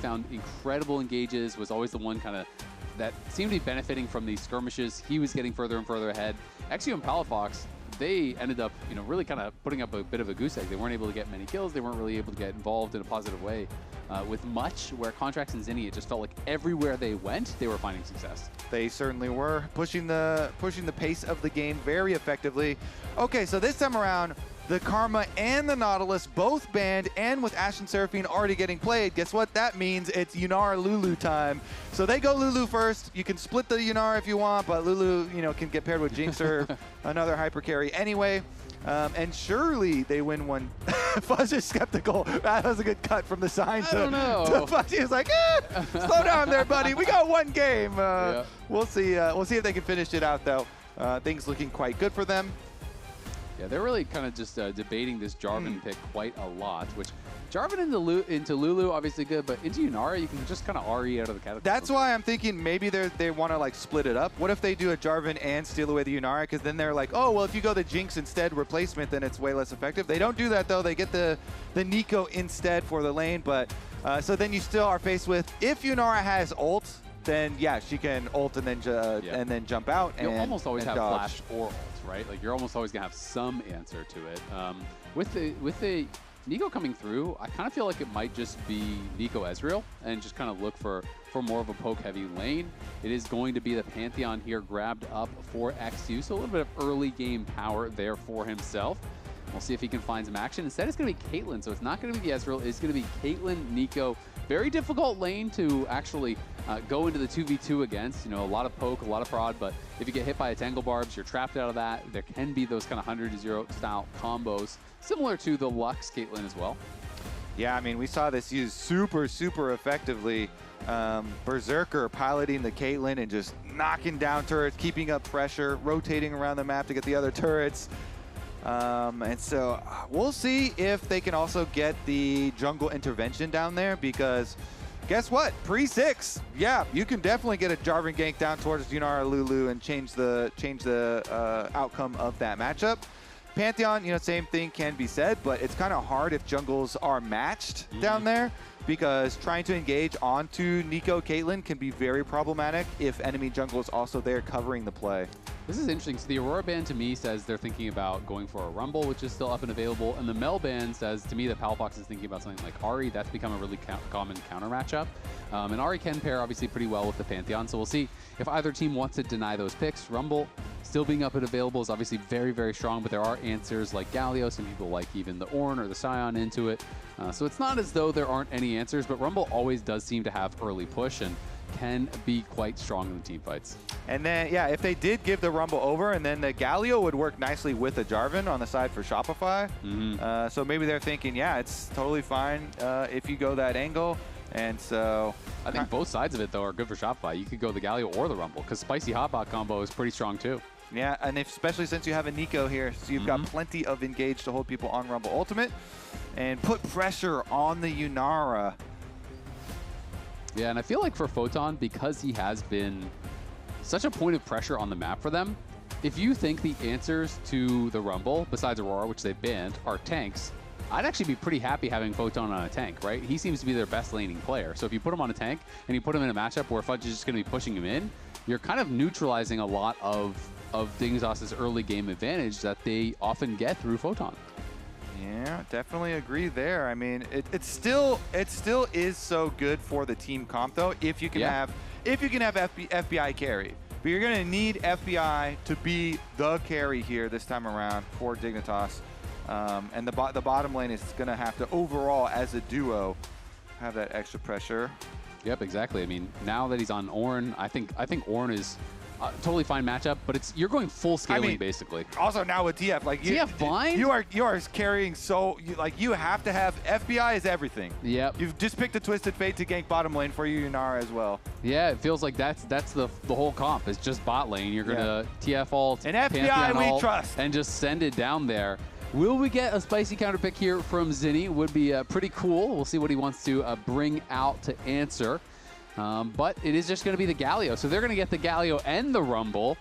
found incredible engages, was always the one kind of that seemed to be benefiting from these skirmishes. He was getting further and further ahead. eXyu and Palafox, they ended up, really kind of putting up a bit of a goose egg. They weren't able to get many kills. They weren't really able to get involved in a positive way with much, where Contractz and Zinie, it just felt like everywhere they went, they were finding success. They certainly were pushing the pace of the game very effectively. Okay, so this time around, the Karma and the Nautilus both banned, and with Ashe and Seraphine already getting played, guess what that means? It's Yunara Lulu time. So they go Lulu first. You can split the Yunara if you want, but Lulu, can get paired with Jinx or another hyper carry anyway. And surely they win one. Fudge is skeptical. That was a good cut from the sign to Fudge. He was like, slow down there, buddy. We got one game. Yeah. We'll see if they can finish it out, though. Things looking quite good for them. Yeah, they're really kind of just debating this Jarvan pick quite a lot, which Jarvan into Lulu, obviously good, but into Yunara, you can just kind of RE out of the category. That's why I'm thinking maybe they want to like split it up. What if they do a Jarvan and steal away the Yunara? Because then they're like, oh, well, if you go the Jinx instead replacement, then it's way less effective. They don't do that, though. They get the Neeko instead for the lane, but so then you still are faced with, if Yunara has ult, then yeah, she can ult and then jump out. You'll and almost always have dodge. flash or ult, right? Like you're almost always gonna have some answer to it. With the Neeko coming through, I kind of feel like it might just be Neeko Ezreal and just kind of look for more of a poke-heavy lane. It is going to be the Pantheon here grabbed up for eXyu, so a little bit of early game power there for himself. We'll see if he can find some action. Instead, it's going to be Caitlyn, so it's not going to be the Ezreal. It's going to be Caitlyn, Neeko. Very difficult lane to actually go into the 2v2 against. A lot of poke, a lot of prod, but if you get hit by a Tangle Barbs, you're trapped out of that. There can be those kind of 100-0 style combos, similar to the Lux Caitlyn as well. Yeah, I mean, we saw this used super, super effectively. Berserker piloting the Caitlyn and just knocking down turrets, keeping up pressure, rotating around the map to get the other turrets. And so we'll see if they can also get the jungle intervention down there, because guess what? Pre-6, yeah, you can definitely get a Jarvan gank down towards Yunara Lulu and change the outcome of that matchup. Pantheon, same thing can be said, but it's kind of hard if jungles are matched down there, because trying to engage onto Neeko Caitlyn can be very problematic if enemy jungle is also there covering the play. This is interesting. So the Aurora band to me says they're thinking about going for a Rumble, which is still up and available. And the Mel band says to me that Palafox is thinking about something like Ahri. That's become a really common counter matchup. And Ahri can pair obviously pretty well with the Pantheon. So we'll see if either team wants to deny those picks. Rumble still being up and available is obviously very, very strong, but there are answers like Galio. Some people like even the Ornn or the Sion into it. So it's not as though there aren't any answers, but Rumble always does seem to have early push and can be quite strong in the team fights. And then, yeah, if they did give the Rumble over, and then the Galio would work nicely with a Jarvan on the side for Shopify. So maybe they're thinking, yeah, it's totally fine if you go that angle. And so I think both sides of it, though, are good for Shopify. You could go the Galio or the Rumble, because Spicy Hotbot combo is pretty strong, too. Yeah, and especially since you have a Neeko here, so you've got plenty of engage to hold people on Rumble Ultimate and put pressure on the Yunara. Yeah, and I feel like for Photon, because he has been such a point of pressure on the map for them, if you think the answers to the Rumble, besides Aurora, which they banned, are tanks, I'd actually be pretty happy having Photon on a tank, right? He seems to be their best laning player. So if you put him on a tank and you put him in a matchup where Fudge is just going to be pushing him in, you're kind of neutralizing a lot of Dignitas' early game advantage that they often get through Photon. Yeah, definitely agree there. I mean, it still is so good for the team comp, though, if you can have FBI carry. But you're going to need FBI to be the carry here this time around for Dignitas. And the bottom lane is going to have to, overall, as a duo, have that extra pressure. Yep, exactly. I mean, now that he's on Ornn, I think Ornn is totally fine matchup, but you're going full scaling, basically. Also now with TF, like TF blind? You are carrying you have to have FBI is everything. Yep. You've just picked a Twisted Fate to gank bottom lane for you, Yunara, as well. Yeah, it feels like that's the whole comp. It's just bot lane. You're gonna TF ult and FBI Pantheon we trust, and just send it down there. Will we get a spicy counter pick here from Zinie? Would be pretty cool. We'll see what he wants to bring out to answer. But it is just going to be the Galio. So they're going to get the Galio and the Rumble.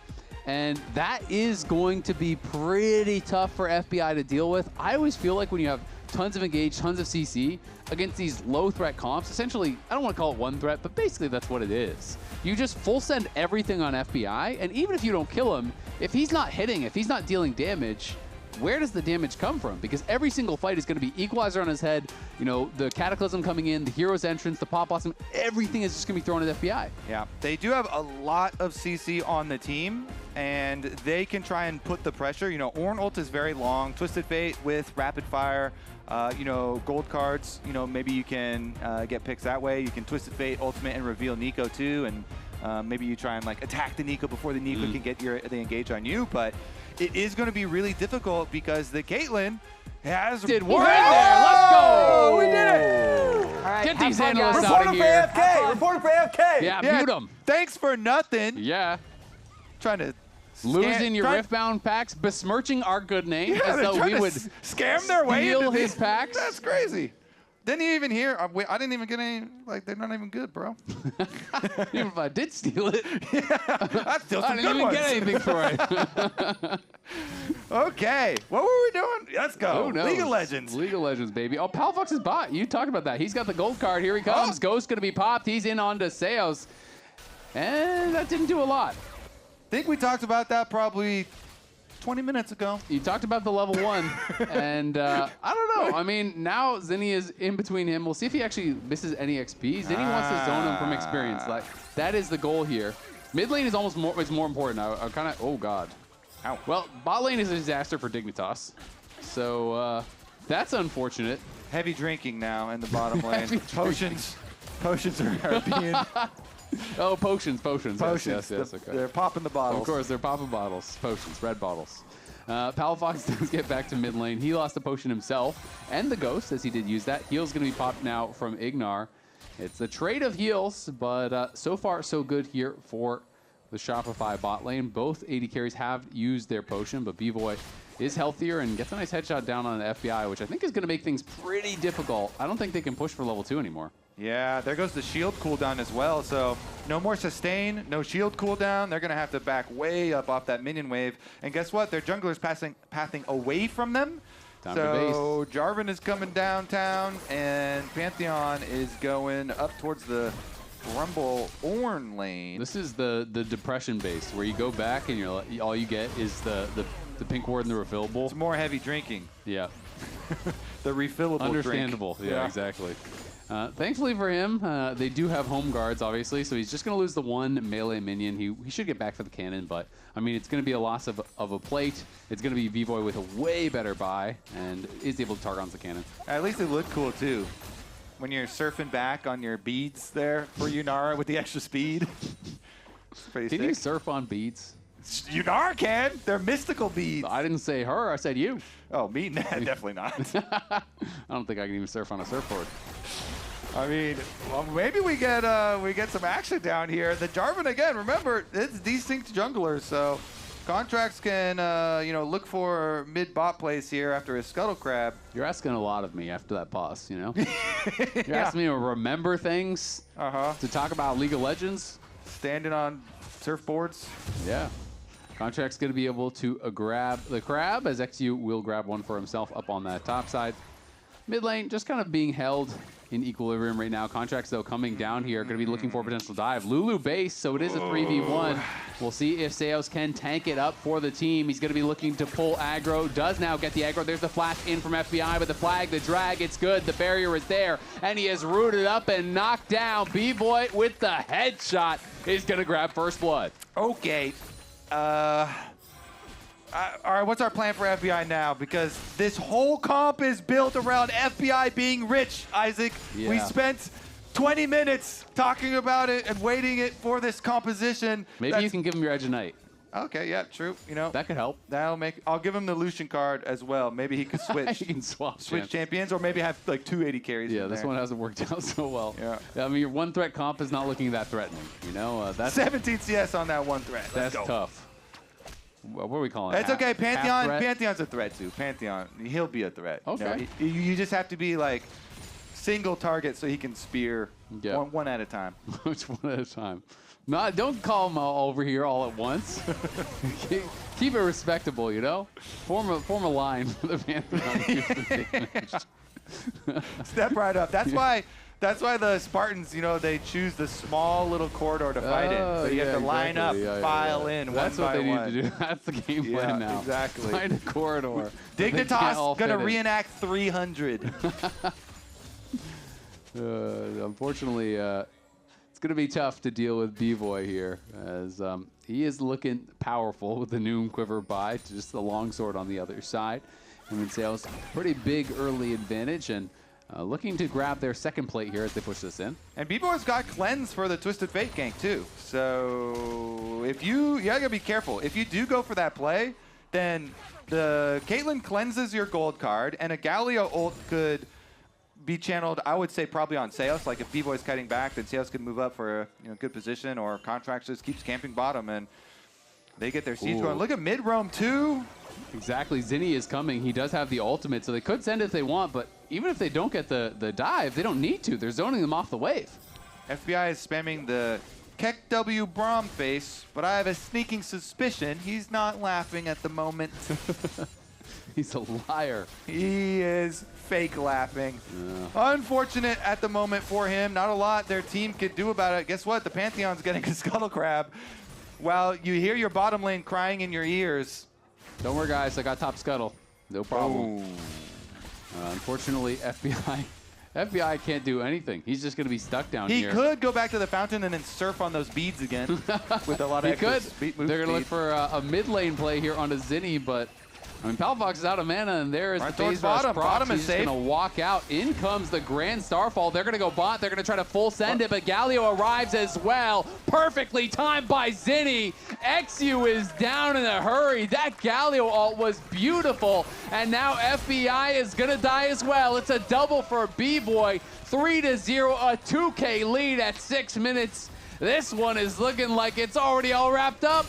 And that is going to be pretty tough for FBI to deal with. I always feel like when you have tons of engage, tons of CC against these low threat comps. Essentially, I don't want to call it one threat, but basically that's what it is. You just full send everything on FBI, and even if you don't kill him, if he's not hitting, if he's not dealing damage, where does the damage come from? Because every single fight is going to be Equalizer on his head, you know, the Cataclysm coming in, the Hero's Entrance, the Pop Blossom, everything is just going to be thrown at FBI. Yeah, they do have a lot of CC on the team, and they can try and put the pressure. You know, Ornn ult is very long. Twisted Fate with Rapid Fire, you know, gold cards, you know, maybe you can get picks that way. You can Twisted Fate, Ultimate, and reveal Neeko too, and maybe you try and like attack the Neeko before the Neeko can get the engage on you, but it is going to be really difficult because the Caitlyn has... Did one there, let's go! We did it! All right, get these fun, analysts out of here. Reporter for AFK! Yeah, mute them. Thanks for nothing. Yeah. Trying to... Losing your Riftbound packs, besmirching our good name as though we would scam their way steal into his packs. That's crazy. Didn't you even hear? I didn't even get any. Like, they're not even good, bro. Even if I did steal it, I'd steal some I didn't even get anything for it. Okay, what were we doing? Let's go. Who knows? League of Legends. League of Legends, baby. Oh, Palafox is bot. You talked about that. He's got the gold card. Here he comes. Oh. Ghost going to be popped. He's in on to Seos. And that didn't do a lot. I think we talked about that probably 20 minutes ago. You talked about the level 1, and I don't know. I mean, now Zinie is in between him. We'll see if he actually misses any XP. Zinie wants to zone him from experience. Like, that is the goal here. Mid lane is almost more important. I kind of, oh god. Ow. Well, bot lane is a disaster for Dignitas, so that's unfortunate. Heavy drinking now in the bottom lane. Potions are being... Oh, potions. Yes, okay. They're popping the bottles. Of course, they're popping bottles. Potions, red bottles. Palafox does get back to mid lane. He lost the potion himself and the ghost, as he did use that. Heal's going to be popped now from Ignar. It's a trade of heals, but so far so good here for the Shopify bot lane. Both AD carries have used their potion, but Bvoy is healthier and gets a nice headshot down on the FBI, which I think is going to make things pretty difficult. I don't think they can push for level 2 anymore. Yeah, there goes the shield cooldown as well. So no more sustain, no shield cooldown. They're going to have to back way up off that minion wave. And guess what? Their jungler's pathing away from them. Time so Jarvan is coming downtown, and PAntheon is going up towards the Rumble Ornn lane. This is the depression base, where you go back and you're all you get is the pink ward and the refillable. It's more heavy drinking. Yeah. The refillable Understandable. drink. Yeah, exactly. Thankfully for him, they do have home guards, obviously, so he's just going to lose the one melee minion. He should get back for the cannon, but, I mean, it's going to be a loss of a plate. It's going to be Bvoy with a way better buy, and is able to target on the cannon. At least it looked cool, too. When you're surfing back on your beads there for Yunara with the extra speed. It's pretty sick. Can you surf on beads? Yunara can. They're mystical beads. I didn't say her, I said you. Oh, me? Definitely not. I don't think I can even surf on a surfboard. I mean, well, maybe we get some action down here. The Jarvan again. Remember, it's desync junglers, so Contractz can you know, look for mid bot plays here after his Scuttle Crab. You're asking a lot of me after that pause, you know. You're asking me to remember things. To talk about League of Legends. Standing on surfboards. Yeah. Contractz going to be able to grab the crab, as eXyu will grab one for himself up on that top side. Mid lane just kind of being held in equilibrium right now. Contractz, though, coming down here, going to be looking for a potential dive. Lulu base, so it is a 3v1. We'll see if Seos can tank it up for the team. He's going to be looking to pull aggro. Does now get the aggro. There's the flash in from FBI, but the flag, the drag, it's good. The barrier is there, and he has rooted up and knocked down. Bvoy with the headshot is going to grab first blood. Okay. All right, what's our plan for FBI now? Because this whole comp is built around FBI being rich, Isaac. Yeah. We spent 20 minutes talking about it and waiting it for this composition. Maybe you can give him your Edge of Night. Okay, yeah, true. You know, that could help. That'll make. I'll give him the Lucian card as well. Maybe he could switch. He can switch champions, or maybe have like 280 carries. Yeah, this one hasn't worked out so well. Yeah. I mean, your one threat comp is not looking that threatening. You know, that's 17 CS on that one threat. That's tough. What are we calling it? It's okay. Pantheon's a threat too. Pantheon, he'll be a threat. Okay. You just have to be like single target so he can spear one at a time. Which one at a time? No, don't call them all over here all at once. Keep it respectable, you know? Form a line for the Pantheon. Step right up. That's why the Spartans, you know, they choose the small little corridor to fight in. So you have to line up, file in That's one what by they one. need to do. That's the game plan now. Exactly. Find a corridor. Dignitas gonna reenact 300. Unfortunately, it's going to be tough to deal with Bvoy here, as he is looking powerful with the Noom Quiver buy to just the longsword on the other side. And Azael's pretty big early advantage, and looking to grab their second plate here as they push this in. And Bvoy's got cleanse for the Twisted Fate gank too. So if you gotta be careful. If you do go for that play, then the Caitlyn cleanses your gold card, and a Galio ult could be channeled, I would say, probably on Seos. Like if Bvoy's kiting back, then Seos can move up for a good position, or Contractz just keeps camping bottom and they get their siege going. Look at mid roam too. Exactly. Zinie is coming. He does have the ultimate, so they could send it if they want, but even if they don't get the dive, they don't need to. They're zoning them off the wave. FBI is spamming the Keck W Braum face, but I have a sneaking suspicion he's not laughing at the moment. He's a liar. He is fake laughing. Yeah. Unfortunate at the moment for him. Not a lot their team could do about it. Guess what? The Pantheon's getting a scuttle crab while you hear your bottom lane crying in your ears. Don't worry, guys. I got top scuttle. No problem. Unfortunately, FBI can't do anything. He's just going to be stuck down here. He could go back to the fountain and then surf on those beads again with a lot of extra speed. They're going to look for a mid lane play here onto Zinie, but I mean, Palafox is out of mana, and there is the phase rush proc. Bottom is He's safe. Going to walk out. In comes the Grand Starfall. They're going to go bot. They're going to try to full send it, but Galio arrives as well. Perfectly timed by Zinie. eXyu is down in a hurry. That Galio ult was beautiful, and now FBI is going to die as well. It's a double for Bvoy. 3-0, a 2K lead at 6 minutes. This one is looking like it's already all wrapped up.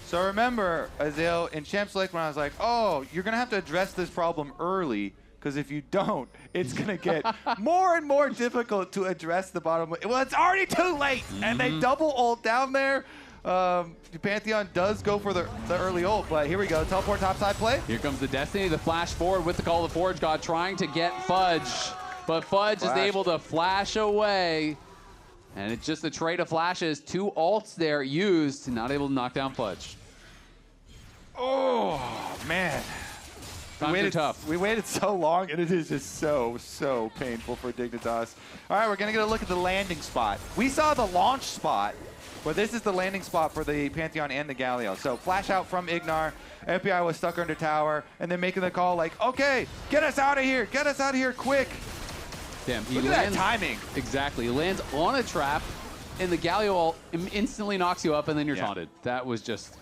So remember, Azael, in Champs Lake when I was like, oh, you're going to have to address this problem early, because if you don't, it's going to get more and more difficult to address the bottom lane. Well, it's already too late, and they double ult down there. Pantheon does go for the early ult, but here we go. Teleport topside play. Here comes the Destiny, the flash forward with the Call of the Forge God, trying to get Fudge, but Fudge is able to flash away. And it's just a trade of flashes. 2 ults there used, not able to knock down Fudge. Oh, man. Times are tough. We waited so long, and it is just so painful for Dignitas. All right, we're going to get a look at the landing spot. We saw the launch spot, but this is the landing spot for the Pantheon and the Galio. So flash out from Ignar. FBI was stuck under tower, and then making the call like, okay, get us out of here. Get us out of here quick. Damn, he Look lands, at that timing. Exactly. He lands on a trap, and the Galio ult instantly knocks you up, and then you're taunted. That was just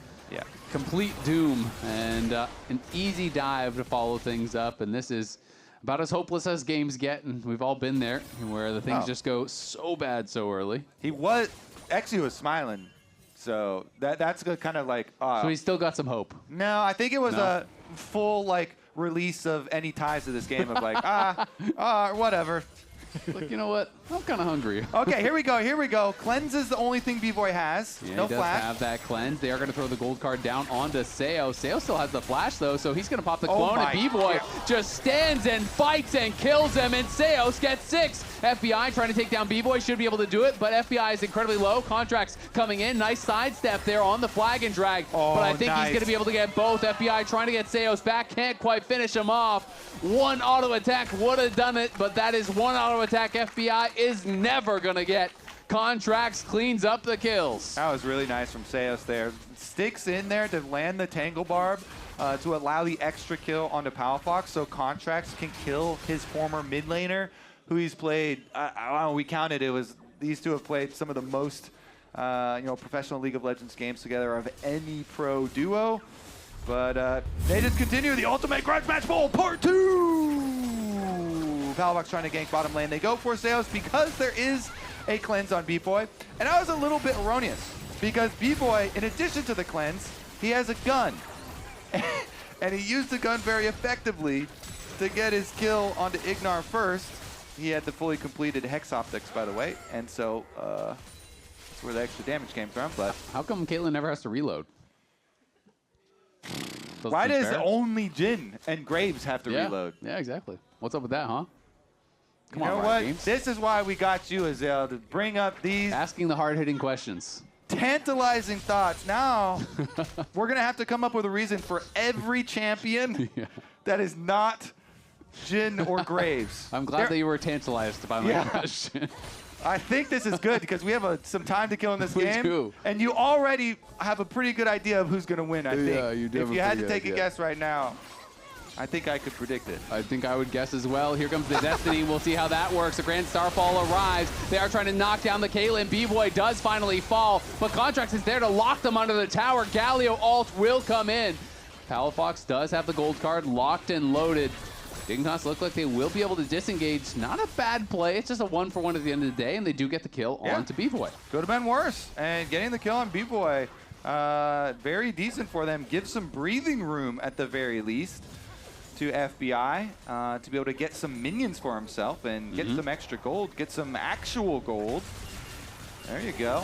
complete doom, and an easy dive to follow things up. And this is about as hopeless as games get, and we've all been there, where the things just go so bad so early. eXyu was smiling, so that's good, kind of like. So he's still got some hope. No, I think it was a full release of any ties to this game of like, whatever. Like, you know what? I'm kind of hungry. Okay, here we go. Cleanse is the only thing Bvoy has. Yeah, no he does flash. have that cleanse. They are going to throw the gold card down onto Seos. Seos still has the flash, though, so he's going to pop the clone, and Bvoy just stands and fights and kills him, and Seos gets 6. FBI trying to take down Bvoy, should be able to do it, but FBI is incredibly low. Contractz coming in. Nice sidestep there on the flag and drag, but I think he's going to be able to get both. FBI trying to get Seos back, can't quite finish him off. One auto attack would have done it, but that is one auto attack FBI is never going to get. Contractz cleans up the kills. That was really nice from Seos there. Sticks in there to land the Tangle Barb to allow the extra kill onto Palafox, so Contractz can kill his former mid laner, who he's played. I don't know, we counted, it was these two have played some of the most professional League of Legends games together of any pro duo. But they just continue the Ultimate Grudge Match Bowl Part 2! Palafox trying to gank bottom lane. They go for Seos because there is a cleanse on Bvoy. And I was a little bit erroneous because Bvoy, in addition to the cleanse, he has a gun. And he used the gun very effectively to get his kill onto Ignar first. he had the fully completed Hex Optics, by the way, and so that's where the extra damage came from. But how come Caitlyn never has to reload? Why does only Jhin and Graves have to reload? Yeah, exactly. What's up with that, huh? Come on, Riot what? Games. This is why we got you, Azael, to bring up these asking the hard-hitting questions. Tantalizing thoughts. Now, we're going to have to come up with a reason for every champion that is not Jhin or Graves. I'm glad that you were tantalized by my question. I think this is good because we have some time to kill in this game. Do. And you already have a pretty good idea of who's going to win, I think. Yeah, you do. If you had to take a guess right now, I think I could predict it. I think I would guess as well. Here comes the Destiny. We'll see how that works. The Grand Starfall arrives. They are trying to knock down the Caitlyn. Bvoy does finally fall, but Contractz is there to lock them under the tower. Galio ult will come in. Palafox does have the gold card locked and loaded. Dignitas look like they will be able to disengage. Not a bad play. It's just a 1-for-1 at the end of the day, and they do get the kill onto Bvoy. Could have been worse. And getting the kill on Bvoy, very decent for them. Gives some breathing room at the very least to FBI to be able to get some minions for himself and get some extra gold, get some actual gold. There you go.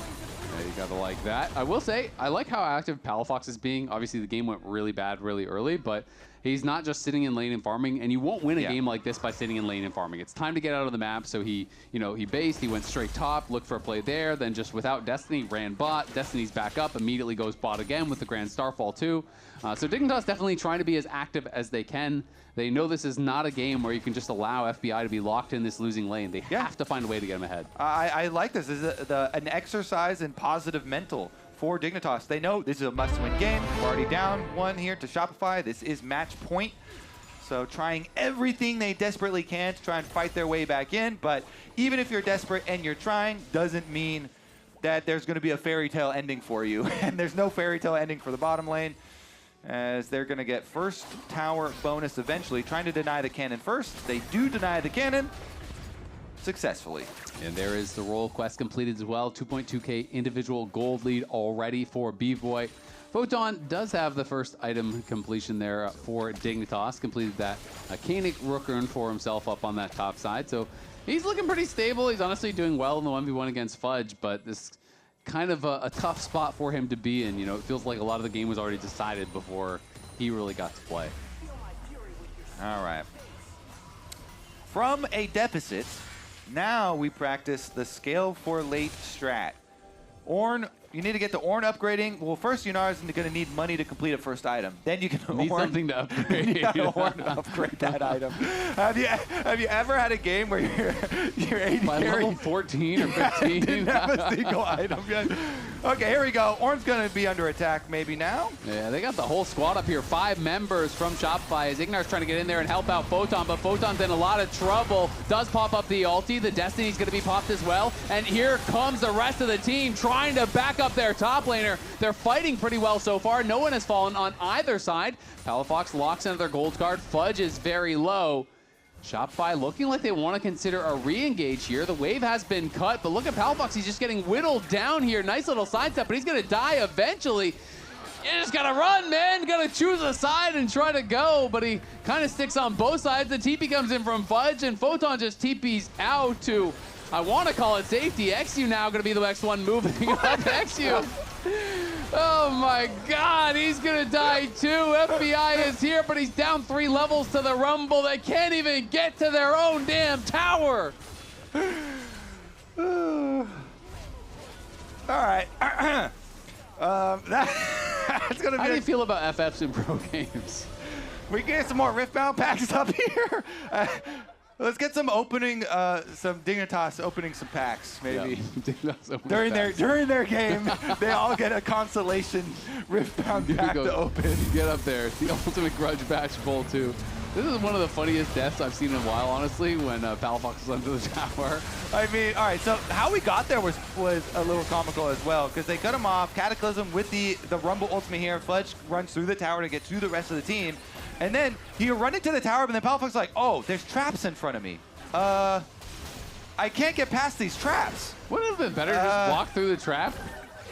Yeah, you gotta like that. I will say, I like how active Palafox is being. Obviously, the game went really bad really early, but he's not just sitting in lane and farming, and you won't win a game like this by sitting in lane and farming. It's time to get out of the map, so he based, he went straight top, looked for a play there, then just without Destiny, ran bot. Destiny's back up, immediately goes bot again with the Grand Starfall too. So Dignitas definitely trying to be as active as they can. They know this is not a game where you can just allow FBI to be locked in this losing lane. They have to find a way to get them ahead. I like this. This is an exercise in positive mental for Dignitas. They know this is a must-win game. We're already down one here to Shopify. This is match point. So trying everything they desperately can to try and fight their way back in. But even if you're desperate and you're trying, doesn't mean that there's going to be a fairy tale ending for you. And there's no fairy tale ending for the bottom lane, as they're going to get first tower bonus eventually. Trying to deny the cannon first. They do deny the cannon successfully. And there is the role quest completed as well. 2.2k individual gold lead already for Bvoy. Photon does have the first item completion there for Dignitas. Completed that Canic Rookern for himself up on that top side. So he's looking pretty stable. He's honestly doing well in the 1v1 against Fudge, but this kind of a tough spot for him to be in. You know, it feels like a lot of the game was already decided before he really got to play. All right. From a deficit, now we practice the scale for late strat. Ornn, you need to get the Ornn upgrading. Well, first Yunara's going to need money to complete a first item. Then you can need something to upgrade. You Ornn upgrade that item. Have you ever had a game where your AD by carry level 14 or 15 didn't have a single item yet? Okay, here we go. Ornn's going to be under attack maybe now. Yeah, they got the whole squad up here. 5 members from Shopify as Ignar's trying to get in there and help out Photon, but Photon's in a lot of trouble. Does pop up the ulti. The Destiny's going to be popped as well. And here comes the rest of the team trying to back up their top laner. They're fighting pretty well so far. No one has fallen on either side. Palafox locks into their gold card. Fudge is very low. Shopify looking like they want to consider a re-engage here. The wave has been cut, but look at Palafox. He's just getting whittled down here. Nice little sidestep, but he's going to die eventually. You just got to run, man. Got to choose a side and try to go, but he kind of sticks on both sides. The TP comes in from Fudge, and Photon just TPs out to, I want to call it safety. eXyu now going to be the next one moving up. eXyu. Oh my God, he's gonna die too. FBI is here, but he's down 3 levels to the Rumble. They can't even get to their own damn tower. All right. That's gonna be. How do you feel about FFs in pro games? We get some more Riftbound packs up here. Let's get some opening, some Dignitas opening some packs, maybe. Yeah. during their game, they all get a consolation Riftbound pack to open. Get up there. It's the ultimate grudge batch bowl too. This is one of the funniest deaths I've seen in a while, honestly, when Palafox is under the tower. I mean, all right, so how we got there was a little comical as well, because they cut him off. Cataclysm with the Rumble ultimate here. Fudge runs through the tower to get to the rest of the team. And then he run into the tower, but then Palafox is like, oh, there's traps in front of me. I can't get past these traps. Wouldn't it have been better to just walk through the trap?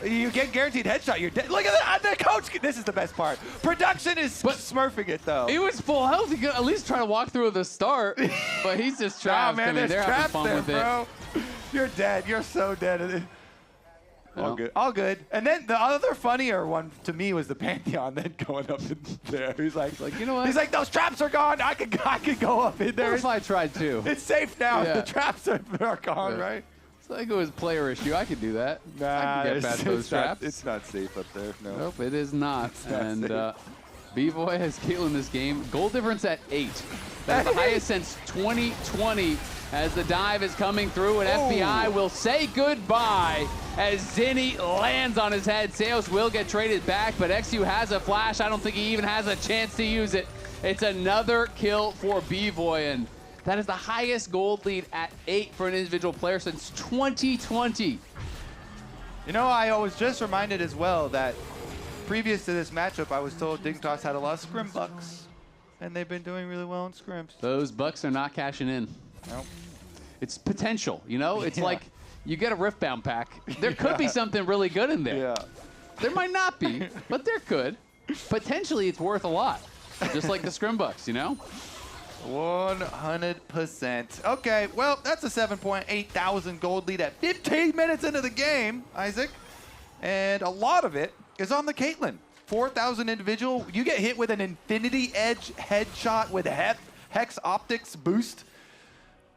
You get guaranteed headshot. You're dead. Look at the coach. This is the best part. Production is smurfing it though. He was full health. He could at least try to walk through at the start, but he's just trapped. Man, I mean, they're having fun with bro. it. You're dead. You're so dead. All good. All good. And then the other funnier one to me was the Pantheon then going up in there. He's like, you know what? He's like, those traps are gone. I could go up in there. What if I tried too? It's safe now. Yeah. The traps are gone, right? It's like it was player issue. I could do that. Nah, I could get past those traps. It's not safe up there. No. Nope, it is not. And Bvoy has Caitlyn this game. Goal difference at 8. That's the highest since 2020 as the dive is coming through, and FBI will say goodbye as Zinie lands on his head. Seos will get traded back, but eXyu has a flash. I don't think he even has a chance to use it. It's another kill for Bvoy, and that is the highest gold lead at 8 for an individual player since 2020. You know, I was just reminded as well that previous to this matchup, I was told Dignitas had a lot of scrim bucks, and they've been doing really well in scrims. Those bucks are not cashing in. Nope. It's potential, you know? It's like you get a Riftbound pack. There could be something really good in there. Yeah. There might not be, but there could. Potentially, it's worth a lot. Just like the scrim bucks, you know? 100%. Okay, well, that's a 7.8 thousand gold lead at 15 minutes into the game, Isaac. And a lot of it is on the Caitlyn. 4,000 individual. You get hit with an Infinity Edge headshot with a Hex Optics boost.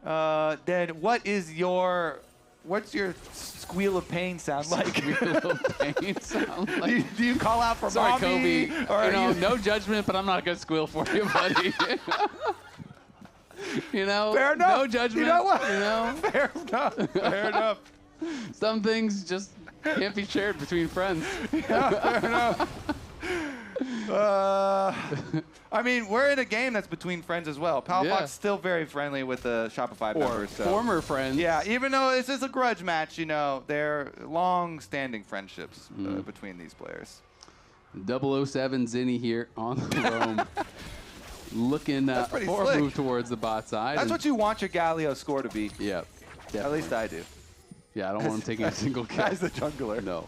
Then what's your squeal of pain sound like? Squeal of pain sound like? Do you call out for Sorry, mommy? Kobe. Or you know, no judgment, but I'm not going to squeal for you, buddy. You know, fair enough. No judgment. You know what? You know? Fair enough. Fair enough. Some things just can't be shared between friends. Yeah, fair enough. I mean, we're in a game that's between friends as well. Palafox still very friendly with the Shopify members. So. Former friends. Yeah, even though this is a grudge match, you know, they're long-standing friendships between these players. 007 Zinie here on the roam. Looking for a move towards the bot side. That's what you want your Galio score to be. Yeah. Definitely. At least I do. Yeah, I don't want him taking a single kill. As the jungler. No.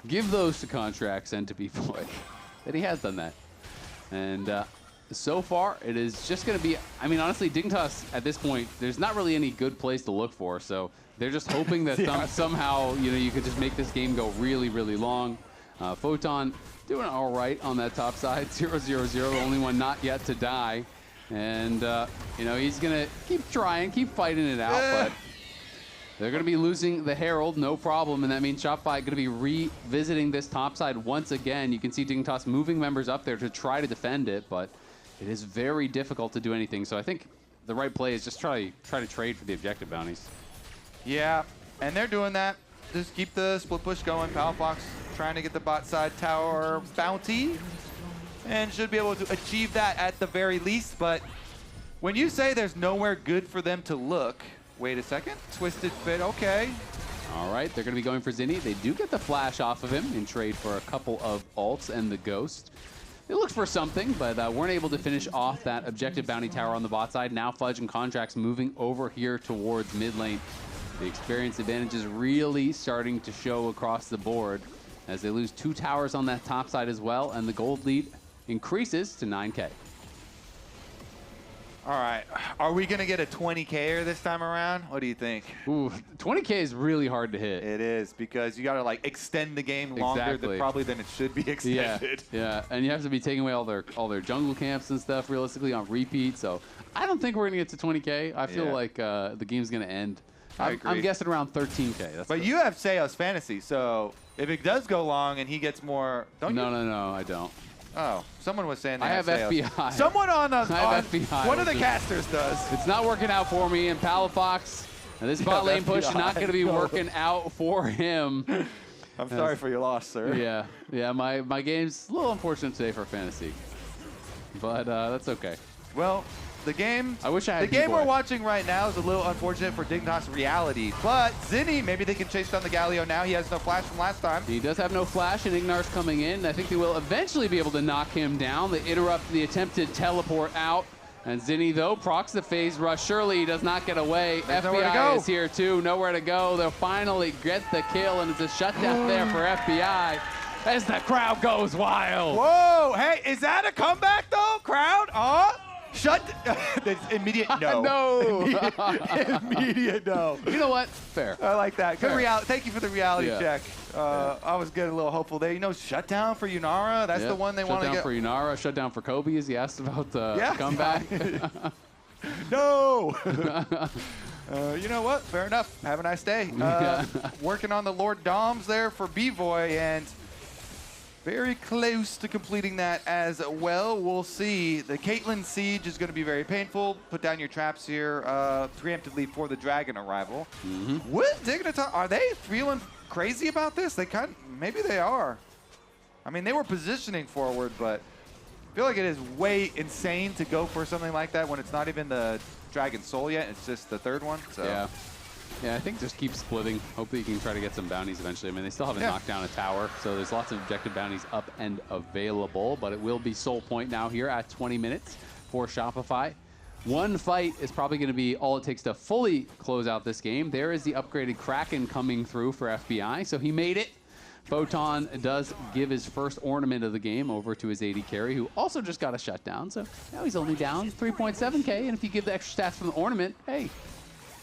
Give those to Contractz and to Bvoy. That he has done that. And so far, it is just going to be, I mean, honestly, Dignitas at this point, there's not really any good place to look for. So they're just hoping that somehow, you know, you could just make this game go really, really long. Photon doing all right on that top side. 0-0-0, the only one not yet to die. And, you know, he's going to keep trying, keep fighting it out. But they're going to be losing the Herald, no problem. And that means Shopify going to be revisiting this top side once again. You can see Dignitas moving members up there to try to defend it, but it is very difficult to do anything. So I think the right play is just try to trade for the objective bounties. Yeah, and they're doing that. Just keep the split push going. Palafox trying to get the bot side tower bounty and should be able to achieve that at the very least. But when you say there's nowhere good for them to look, wait a second. Twisted Fit, okay. All right, they're going to be going for Zinie. They do get the flash off of him in trade for a couple of ults and the Ghost. They looked for something, but weren't able to finish off that objective bounty tower on the bot side. Now Fudge and Contractz moving over here towards mid lane. The experience advantage is really starting to show across the board as they lose 2 towers on that top side as well, and the gold lead increases to 9K. All right, are we gonna get a 20K-er this time around? What do you think? Ooh, 20K is really hard to hit. It is, because you gotta like extend the game longer than probably than it should be extended. Yeah, and you have to be taking away all their jungle camps and stuff realistically on repeat. So I don't think we're gonna get to 20K. I feel like the game's gonna end. I'm guessing around 13K. But you have Seos Fantasy, so if it does go long and he gets more, don't you? No, I don't. Oh, someone was saying they I have FBI. Someone on FBI. one of the casters does. It's not working out for me, and Palafox, and this bot lane push is not going to be working out for him. I'm sorry for your loss, sir. Yeah, my game's a little unfortunate today for fantasy, but that's okay. Well, the game. I wish I had the game we're watching right now is a little unfortunate for Dignitas reality, but Zinie, maybe they can chase down the Galio now. He has no flash from last time. He does have no flash, and Ignar's coming in. I think they will eventually be able to knock him down. They interrupt the attempted teleport out And Zinie, though, procs the phase rush. Surely he does not get away. There's nowhere to FBI go. is here, too. Nowhere to go. They'll finally get the kill, and it's a shutdown there for FBI as the crowd goes wild. Whoa, hey, is that a comeback, though, crowd? Shut. Immediate no. No. Immediate no. You know what? Fair. I like that. Good Fair. reality. Thank you for the reality Yeah. check. I was getting a little hopeful there. You know, shutdown for Yunara. That's the one they want to get. Shutdown for Yunara. Shutdown for Kobe, as he asked about the comeback. No. You know what? Fair enough. Have a nice day. Working on the Lord Doms there for Bvoy, and very close to completing that as well. We'll see. The Caitlyn siege is going to be very painful. Put down your traps here preemptively for the dragon arrival. What Dignitas, are they feeling crazy about this? Maybe they are. I mean, they were positioning forward, but I feel like it is way insane to go for something like that when it's not even the Dragon Soul yet. It's just the third one. So. Yeah, I think just keep splitting. Hopefully you can try to get some bounties eventually. I mean, they still haven't knocked down a tower, so there's lots of objective bounties up and available, but it will be Soul Point now here at 20 minutes for Shopify. One fight is probably going to be all it takes to fully close out this game. There is the upgraded Kraken coming through for FBI, so he made it. Photon does give his first ornament of the game over to his AD carry, who also just got a shutdown, so now he's only down 3.7k, and if you give the extra stats from the ornament, hey,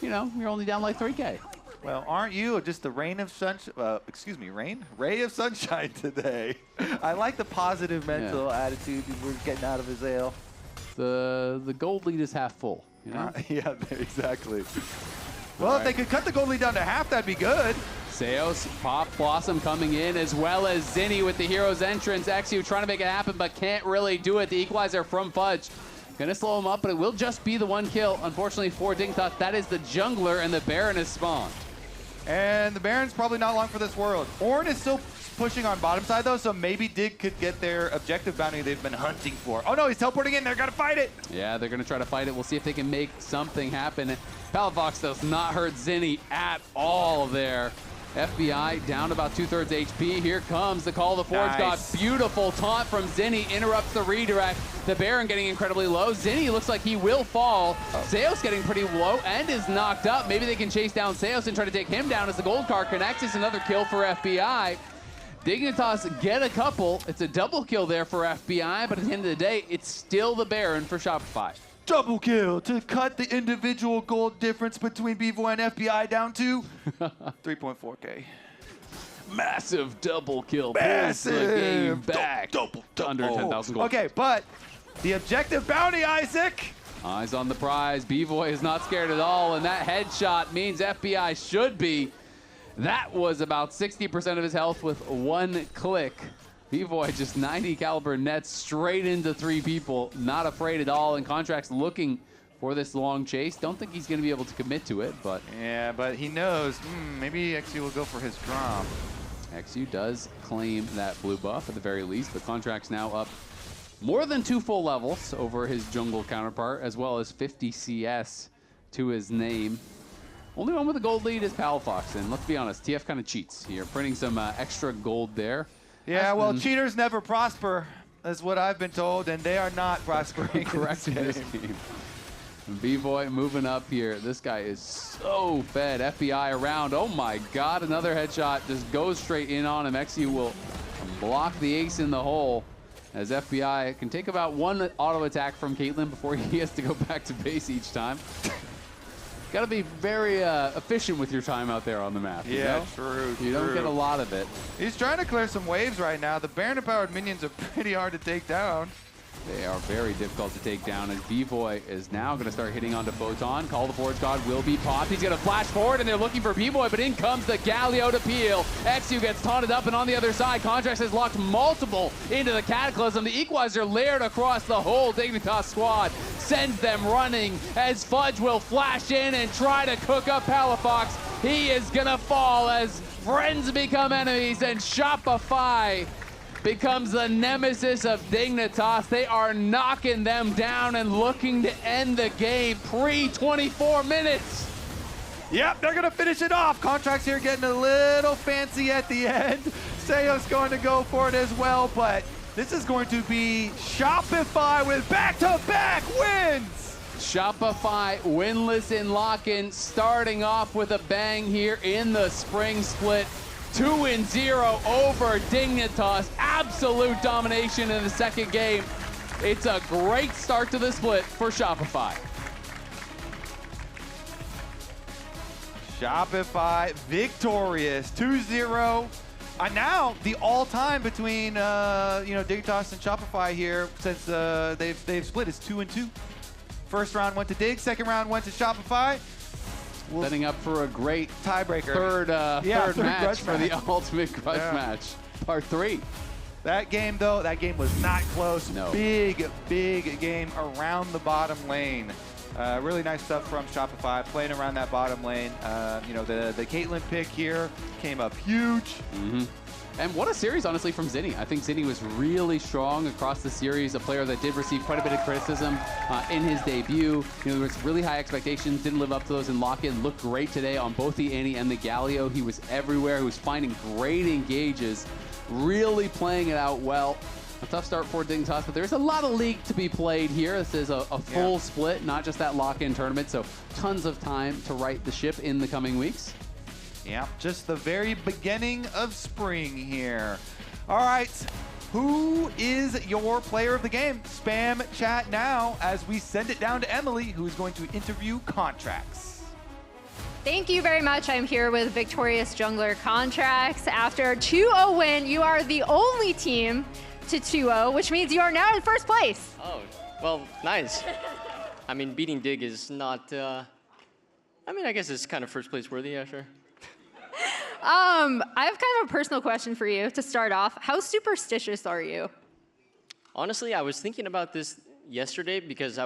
you know, you're only down like 3k. Well, aren't you just the ray of sunshine today? I like the positive mental attitude we're getting out of Azael. The gold lead is half full, you know? Yeah, exactly. Well, if they could cut the gold lead down to half, that'd be good. Seos, Pop, Blossom coming in, as well as Zinie with the hero's entrance. eXyu trying to make it happen, but can't really do it. The equalizer from Fudge. Gonna slow him up, but it will just be the one kill. Unfortunately for Dignitas, that is the jungler, and the Baron is spawned. And the Baron's probably not long for this world. Ornn is still pushing on bottom side, though, so maybe Dig could get their objective bounty they've been hunting for. Oh, no, he's teleporting in. They're gonna fight it. Yeah, they're gonna try to fight it. We'll see if they can make something happen. Palafox does not hurt Zinie at all there. FBI down about 2/3 HP. Here comes the Call of the Forge God. Beautiful taunt from Zinie, interrupts the redirect. The Baron getting incredibly low. Zinie looks like he will fall. Seos getting pretty low and is knocked up. Maybe they can chase down Seos and try to take him down as the gold card connects. It's another kill for FBI. Dignitas get a couple. It's a double kill there for FBI, but at the end of the day, it's still the Baron for Shopify. Double kill to cut the individual gold difference between Bvoy and FBI down to 3.4k. Massive double kill. Massive. Pulls the game back Double. under 10,000 gold. Okay, but the objective bounty, Isaac. Eyes on the prize. Bvoy is not scared at all, and that headshot means FBI should be. That was about 60% of his health with one click. Bvoy just 90 caliber nets straight into three people, not afraid at all, and Contractz looking for this long chase. Don't think he's going to be able to commit to it, but... Yeah, but he knows, maybe eXyu will go for his drop. eXyu does claim that blue buff at the very least, but Contractz now up more than 2 full levels over his jungle counterpart, as well as 50 CS to his name. Only one with a gold lead is Palafox, and let's be honest, TF kind of cheats here, printing some extra gold there. Yeah, well, cheaters never prosper, is what I've been told, and they are not prospering. Correct in this game. Bvoy moving up here. This guy is so fed. FBI around. Oh my God, another headshot just goes straight in on him. eXyu will block the ace in the hole, as FBI can take about one auto attack from Caitlyn before he has to go back to base each time. Got to be very efficient with your time out there on the map. Yeah, you know? true. You don't get a lot of it. He's trying to clear some waves right now. The Baron-powered minions are pretty hard to take down. They are very difficult to take down, as Bvoy is now going to start hitting onto Photon. Call the Forge God will be popped. He's going to flash forward, and they're looking for Bvoy, but in comes the Galio to peel. eXyu gets taunted up, and on the other side, Contractz has locked multiple into the Cataclysm. The equalizer layered across the whole Dignitas squad sends them running, as Fudge will flash in and try to cook up Palafox. He is going to fall as friends become enemies, and Shopify becomes the nemesis of Dignitas. They are knocking them down and looking to end the game pre-24 minutes. Yep, they're gonna finish it off. Contractz here getting a little fancy at the end. Seo's going to go for it as well, but This is going to be Shopify with back-to-back wins. Shopify winless in lock-in, starting off with a bang here in the spring split. 2-0 over Dignitas. Absolute domination in the second game. It's a great start to the split for Shopify. Shopify victorious, 2-0. Now the all-time between Dignitas and Shopify here, since they've split, is 2-2. First round went to Dig, second round went to Shopify. Setting up for a great tiebreaker. Third match for the ultimate grudge match, part 3. That game though, was not close. No. Big game around the bottom lane. Really nice stuff from Shopify, playing around that bottom lane. The Caitlyn pick here came up huge. And what a series, honestly, from Zinie. I think Zinie was really strong across the series, a player that did receive quite a bit of criticism in his debut. There was really high expectations, didn't live up to those in lock-in. Looked great today on both the Annie and the Galio. He was everywhere. He was finding great engages, really playing it out well. A tough start for Dignitas, but there's a lot of league to be played here. This is a full split, not just that lock-in tournament, so tons of time to right the ship in the coming weeks. Yeah, just the very beginning of spring here. All right, who is your player of the game? Spam chat now as we send it down to Emily, who's going to interview Contractz. Thank you very much. I'm here with victorious jungler Contractz. After a 2-0 win, you are the only team to 2-0, which means you are now in first place. Oh, well, nice. I mean, beating Dig is not, I guess it's kind of first place worthy, yeah, sure. I have kind of a personal question for you to start off. How superstitious are you? Honestly, I was thinking about this yesterday because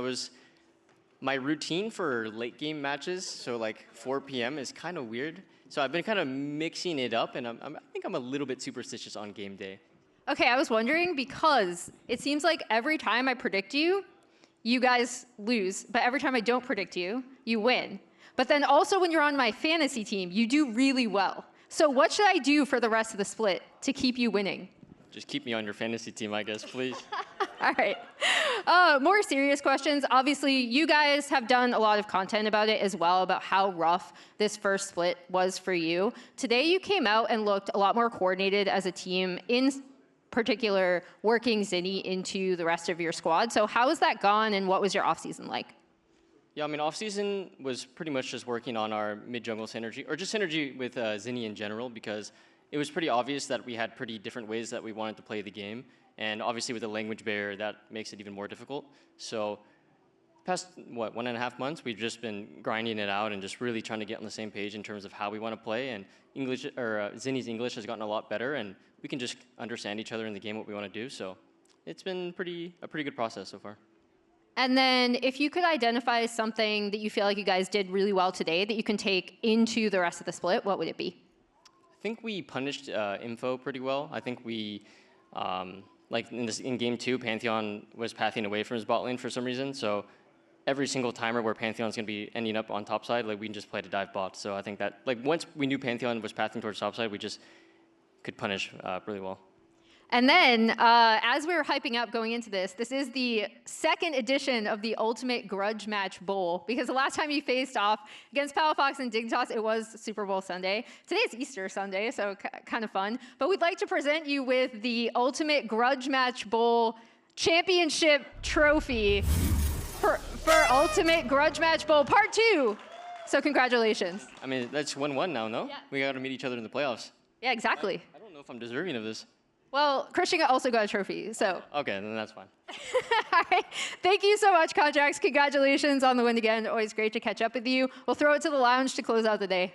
my routine for late game matches, so like 4 p.m. is kind of weird. So I've been kind of mixing it up, and I think I'm a little bit superstitious on game day. Okay, I was wondering because it seems like every time I predict you, you guys lose. But every time I don't predict you, you win. But then also when you're on my fantasy team, you do really well. So what should I do for the rest of the split to keep you winning? Just keep me on your fantasy team, I guess, please. All right. More serious questions. Obviously, you guys have done a lot of content about it as well, about how rough this first split was for you. Today, you came out and looked a lot more coordinated as a team, in particular, working Zinie into the rest of your squad. So how has that gone, and what was your offseason like? Yeah, I mean, off-season was pretty much just working on our mid-jungle synergy, or just synergy with Zinie in general, because it was pretty obvious that we had pretty different ways that we wanted to play the game. And obviously with the language barrier, that makes it even more difficult. So past, 1.5 months, we've just been grinding it out and just really trying to get on the same page in terms of how we want to play. And Zinie's English has gotten a lot better, and we can just understand each other in the game, what we want to do. So it's been a pretty good process so far. And then if you could identify something that you feel like you guys did really well today that you can take into the rest of the split, what would it be? I think we punished info pretty well. I think we, like in game 2, Pantheon was pathing away from his bot lane for some reason. So every single timer where Pantheon's going to be ending up on top side, like we can just play to dive bot. So I think that, like once we knew Pantheon was pathing towards top side, we just could punish really well. And then, as we were hyping up going into this, this is the second edition of the Ultimate Grudge Match Bowl, because the last time you faced off against Palafox and Dignitas, it was Super Bowl Sunday. Today is Easter Sunday, so kind of fun. But we'd like to present you with the Ultimate Grudge Match Bowl Championship Trophy for Ultimate Grudge Match Bowl Part 2. So congratulations. I mean, that's 1-1 now, no? Yeah. We got to meet each other in the playoffs. Yeah, exactly. I don't know if I'm deserving of this. Well, Christian also got a trophy, so. Okay, then that's fine. All right. Thank you so much, Contractz. Congratulations on the win again. Always great to catch up with you. We'll throw it to the lounge to close out the day.